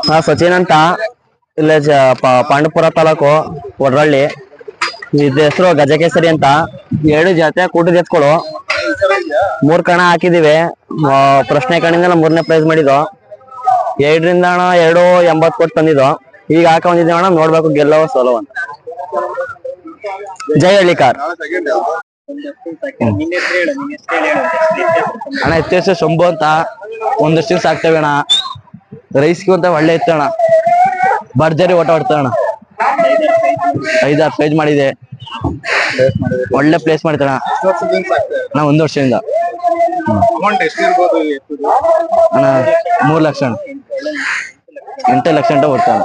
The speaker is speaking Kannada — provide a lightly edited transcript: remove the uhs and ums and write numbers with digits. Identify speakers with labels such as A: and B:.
A: ಹಾ ಸಚಿನ್ ಅಂತ ಇಲ್ಲ ಪಾಂಡವಪುರ ತಾಲೂಕು ಒಡ್ರಳ್ಳಿ. ಇದ್ ಹೆಸರು ಗಜಕೇಸರಿ ಅಂತ. 2 ಜಾತಿಯ ಕೂಟದ ಎತ್ಕೊಳು 3 ಕಣ ಹಾಕಿದಿವಿ. ಪ್ರಶ್ನೆ ಕಣಿಂದ 3ನೇ ಪ್ರೈಸ್ ಮಾಡಿದ್ದು. 2ರಿಂದ ಅಣ್ಣ 2.80 ಕೊಟ್ಟು ತಂದಿದ್ದು. ಈಗ ಹಾಕ ಬಂದಿದ್ದೀವಿ ಅಣ್ಣ, ನೋಡ್ಬೇಕು ಗೆಲ್ಲೋ ಸೋಲೋ ಅಂತ. ಜೈ ಹಳ್ಳಿಕಾರ್ ಅಣ್ಣ. ಎತ್ತ ಶಂಭು ಅಂತ ಒಂದಷ್ಟು ದಿವಸ ಆಗ್ತೇವೆ ಅಣ್ಣ. ರೈಸ್ಗೆ ಅಂತ ಒಳ್ಳೆ ಇತ್ತು ಅಣ್ಣ, ಭರ್ಜರಿ ಓಟ ಹೊಡ್ತೇವೆ ಅಣ್ಣ. 5-6 ಪ್ರೈಸ್ ಮಾಡಿದೆ, ಒಳ್ಳೆ ಪ್ಲೇಸ್ ಮಾಡ್ತೇಣ ಅಣ್ಣ. 1 ವರ್ಷದಿಂದ ಅಣ್ಣ 3 ಲಕ್ಷ ಅಣ್ಣ, 8 ಲಕ್ಷ ಅಂತ ಕೊಡ್ತಾನ.